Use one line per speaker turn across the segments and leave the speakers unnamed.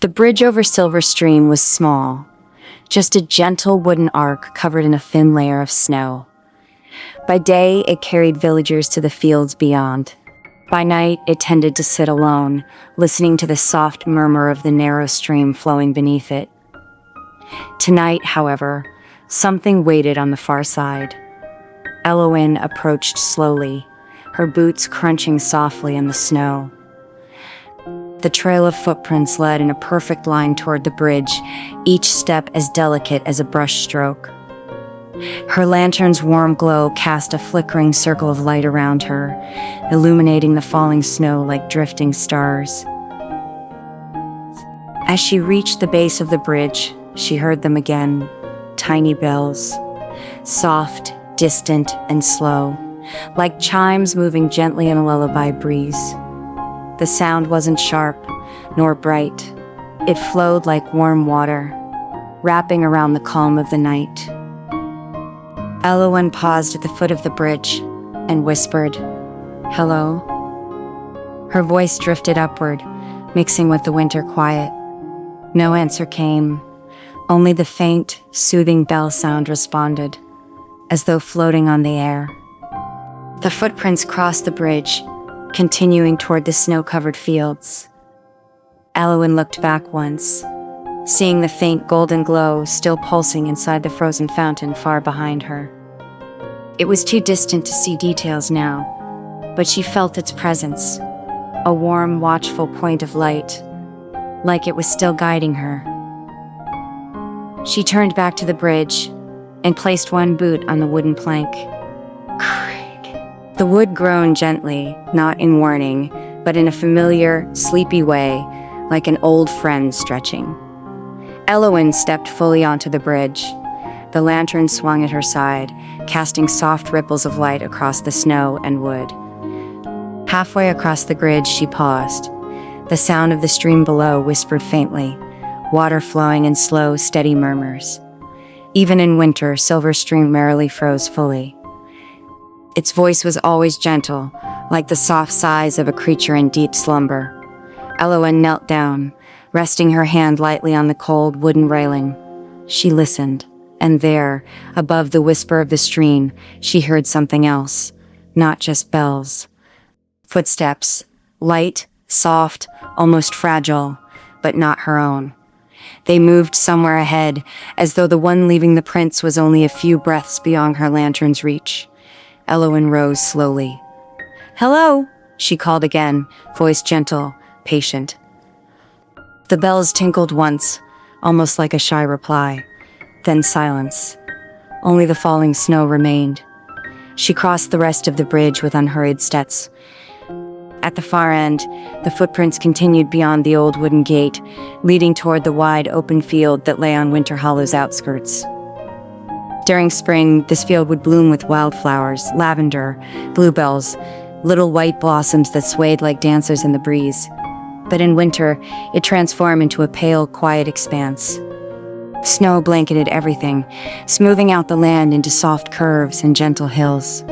The bridge over Silver Stream was small, just a gentle wooden arc covered in a thin layer of snow. By day, it carried villagers to the fields beyond. By night, it tended to sit alone, listening to the soft murmur of the narrow stream flowing beneath it. Tonight, however, something waited on the far side. Elowen approached slowly, her boots crunching softly in the snow. The trail of footprints led in a perfect line toward the bridge, each step as delicate as a brush stroke. Her lantern's warm glow cast a flickering circle of light around her, illuminating the falling snow like drifting stars. As she reached the base of the bridge, she heard them again, tiny bells, soft, distant, and slow, like chimes moving gently in a lullaby breeze. The sound wasn't sharp, nor bright. It flowed like warm water, wrapping around the calm of the night. Elowen paused at the foot of the bridge and whispered, "Hello?" Her voice drifted upward, mixing with the winter quiet. No answer came. Only the faint, soothing bell sound responded, as though floating on the air. The footprints crossed the bridge, continuing toward the snow-covered fields. Elowen looked back once, seeing the faint golden glow still pulsing inside the frozen fountain far behind her. It was too distant to see details now, but she felt its presence, a warm, watchful point of light, like it was still guiding her. She turned back to the bridge and placed one boot on the wooden plank. The wood groaned gently, not in warning, but in a familiar, sleepy way, like an old friend stretching. Elowen stepped fully onto the bridge. The lantern swung at her side, casting soft ripples of light across the snow and wood. Halfway across the bridge, she paused. The sound of the stream below whispered faintly, water flowing in slow, steady murmurs. Even in winter, Silver Stream merrily froze fully. Its voice was always gentle, like the soft sighs of a creature in deep slumber. Elowen knelt down, resting her hand lightly on the cold wooden railing. She listened, and there, above the whisper of the stream, she heard something else, not just bells. Footsteps, light, soft, almost fragile, but not her own. They moved somewhere ahead, as though the one leaving the prints was only a few breaths beyond her lantern's reach. Elowen rose slowly. "Hello," she called again, voice gentle, patient. The bells tinkled once, almost like a shy reply, then silence. Only the falling snow remained. She crossed the rest of the bridge with unhurried steps. At the far end, the footprints continued beyond the old wooden gate, leading toward the wide open field that lay on Winter Hollow's outskirts. During spring, this field would bloom with wildflowers, lavender, bluebells, little white blossoms that swayed like dancers in the breeze. But in winter, it transformed into a pale, quiet expanse. Snow blanketed everything, smoothing out the land into soft curves and gentle hills.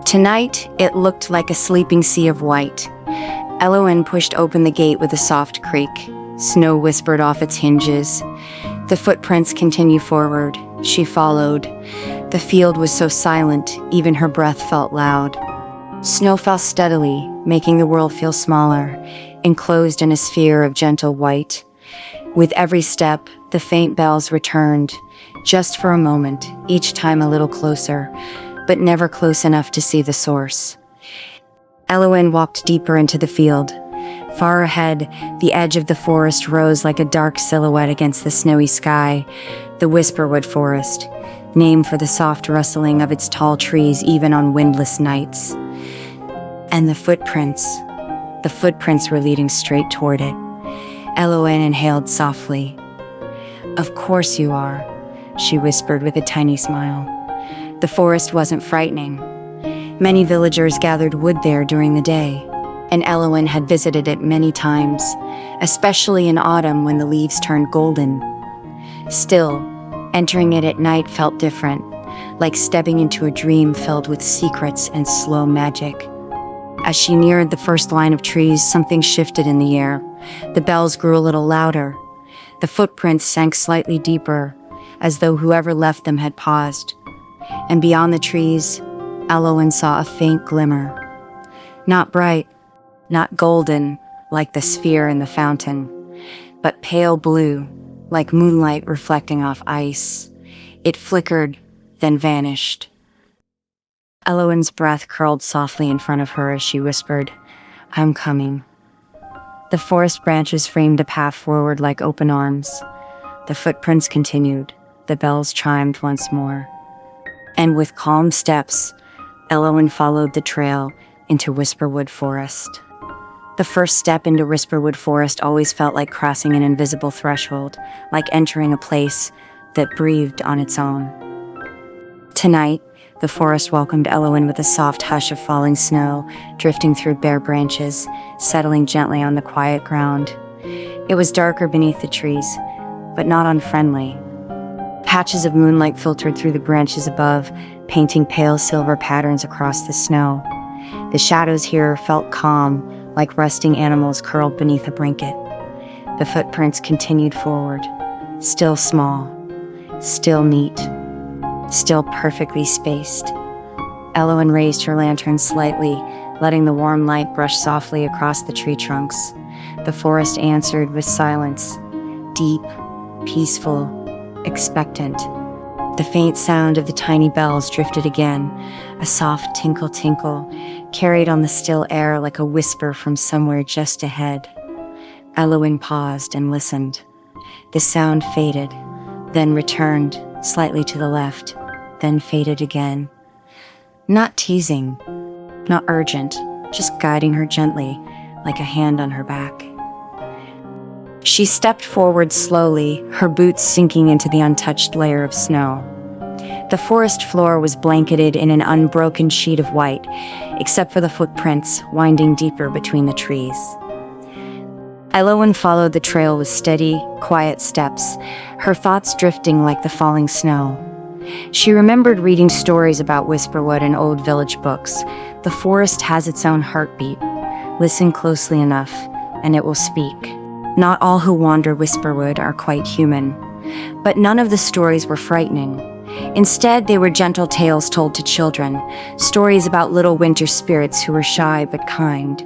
Tonight, it looked like a sleeping sea of white. Elowen pushed open the gate with a soft creak. Snow whispered off its hinges. The footprints continued forward. She followed. The field was so silent, even her breath felt loud. Snow fell steadily, making the world feel smaller, enclosed in a sphere of gentle white. With every step, the faint bells returned, just for a moment, each time a little closer, but never close enough to see the source. Elowen walked deeper into the field. Far ahead, the edge of the forest rose like a dark silhouette against the snowy sky, the Whisperwood Forest, named for the soft rustling of its tall trees even on windless nights. And the footprints were leading straight toward it. Elowen inhaled softly. "Of course you are," she whispered with a tiny smile. The forest wasn't frightening. Many villagers gathered wood there during the day, and Elowen had visited it many times, especially in autumn when the leaves turned golden. Still, entering it at night felt different, like stepping into a dream filled with secrets and slow magic. As she neared the first line of trees, something shifted in the air. The bells grew a little louder. The footprints sank slightly deeper, as though whoever left them had paused. And beyond the trees, Elowen saw a faint glimmer. Not bright, not golden, like the sphere in the fountain, but pale blue, like moonlight reflecting off ice. It flickered, then vanished. Elowen's breath curled softly in front of her as she whispered, "I'm coming." The forest branches framed a path forward like open arms. The footprints continued. The bells chimed once more. And with calm steps, Elowen followed the trail into Whisperwood Forest. The first step into Whisperwood Forest always felt like crossing an invisible threshold, like entering a place that breathed on its own. Tonight, the forest welcomed Elowen with a soft hush of falling snow, drifting through bare branches, settling gently on the quiet ground. It was darker beneath the trees, but not unfriendly. Patches of moonlight filtered through the branches above, painting pale silver patterns across the snow. The shadows here felt calm, like resting animals curled beneath a blanket. The footprints continued forward, still small, still neat, still perfectly spaced. Elowen raised her lantern slightly, letting the warm light brush softly across the tree trunks. The forest answered with silence, deep, peaceful, expectant. The faint sound of the tiny bells drifted again, a soft tinkle-tinkle, carried on the still air like a whisper from somewhere just ahead. Elowen paused and listened. The sound faded, then returned, slightly to the left, then faded again. Not teasing, not urgent, just guiding her gently, like a hand on her back. She stepped forward slowly, her boots sinking into the untouched layer of snow. The forest floor was blanketed in an unbroken sheet of white, except for the footprints winding deeper between the trees. Elowen followed the trail with steady, quiet steps, her thoughts drifting like the falling snow. She remembered reading stories about Whisperwood in old village books. The forest has its own heartbeat. Listen closely enough, and it will speak. Not all who wander Whisperwood are quite human, but none of the stories were frightening. Instead, they were gentle tales told to children, stories about little winter spirits who were shy but kind.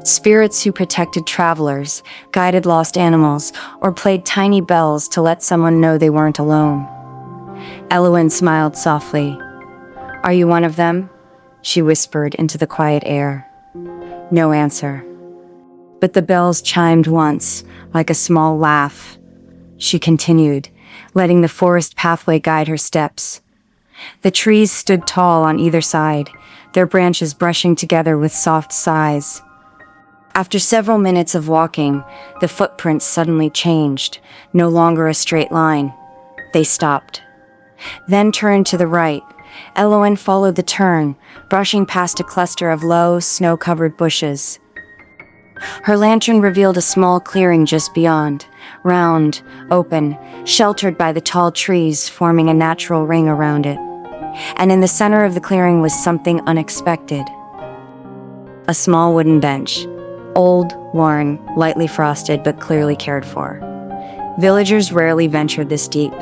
Spirits who protected travelers, guided lost animals, or played tiny bells to let someone know they weren't alone. Elowen smiled softly. "Are you one of them?" she whispered into the quiet air. No answer. But the bells chimed once, like a small laugh. She continued, letting the forest pathway guide her steps. The trees stood tall on either side, their branches brushing together with soft sighs. After several minutes of walking, the footprints suddenly changed, no longer a straight line. They stopped. Then turned to the right. Elowen followed the turn, brushing past a cluster of low, snow-covered bushes. Her lantern revealed a small clearing just beyond, round, open, sheltered by the tall trees forming a natural ring around it. And in the center of the clearing was something unexpected. A small wooden bench, old, worn, lightly frosted, but clearly cared for. Villagers rarely ventured this deep,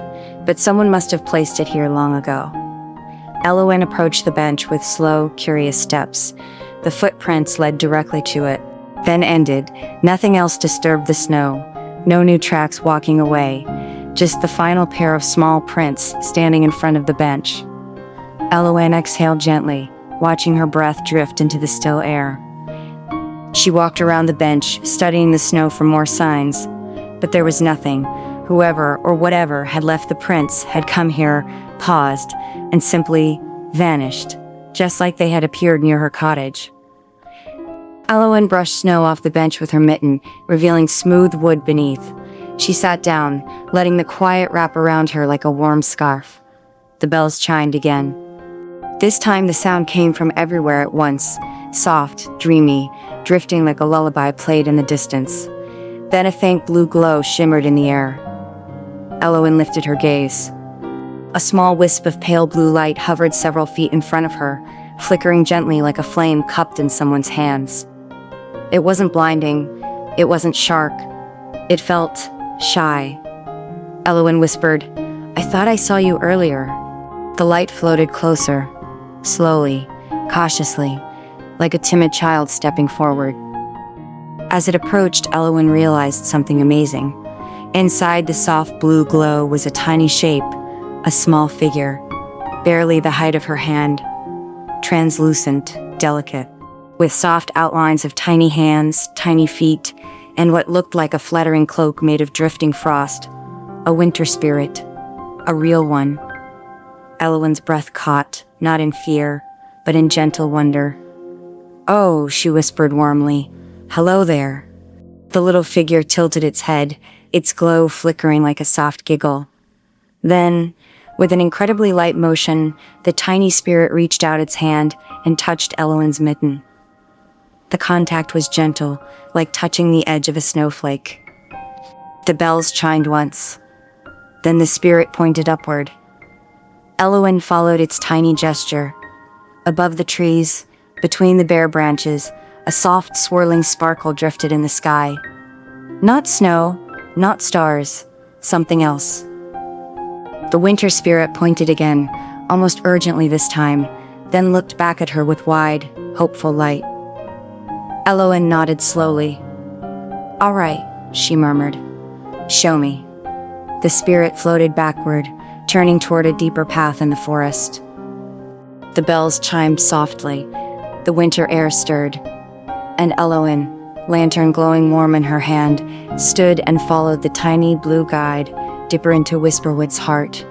but someone must have placed it here long ago. Elowen approached the bench with slow, curious steps. The footprints led directly to it, then ended. Nothing else disturbed the snow. No new tracks walking away, just the final pair of small prints standing in front of the bench. Elowen exhaled gently, watching her breath drift into the still air. She walked around the bench, studying the snow for more signs, but there was nothing. Whoever or whatever had left the prints had come here, paused, and simply vanished, just like they had appeared near her cottage. Elowen brushed snow off the bench with her mitten, revealing smooth wood beneath. She sat down, letting the quiet wrap around her like a warm scarf. The bells chimed again. This time the sound came from everywhere at once, soft, dreamy, drifting like a lullaby played in the distance. Then a faint blue glow shimmered in the air. Elowen lifted her gaze. A small wisp of pale blue light hovered several feet in front of her, flickering gently like a flame cupped in someone's hands. It wasn't blinding, It wasn't shark. It felt shy. Elowen whispered, "I thought I saw you earlier." The light floated closer, slowly, cautiously, like a timid child stepping forward. As it approached, Elowen realized something amazing. Inside the soft blue glow was a tiny shape, a small figure, barely the height of her hand, translucent, delicate, with soft outlines of tiny hands, tiny feet, and what looked like a fluttering cloak made of drifting frost. A winter spirit, a real one. Elowen's breath caught, not in fear, but in gentle wonder. "Oh," she whispered warmly. "Hello there." The little figure tilted its head, its glow flickering like a soft giggle. Then, with an incredibly light motion, the tiny spirit reached out its hand and touched Elowen's mitten. The contact was gentle, like touching the edge of a snowflake. The bells chimed once. Then the spirit pointed upward. Elowen followed its tiny gesture. Above the trees, between the bare branches, a soft swirling sparkle drifted in the sky. Not snow, not stars, something else. The winter spirit pointed again, almost urgently this time, then looked back at her with wide, hopeful light. Elowen nodded slowly. "All right," she murmured. "Show me." The spirit floated backward, turning toward a deeper path in the forest. The bells chimed softly, the winter air stirred, and Elowen, lantern glowing warm in her hand, stood and followed the tiny blue guide deeper into Whisperwood's heart.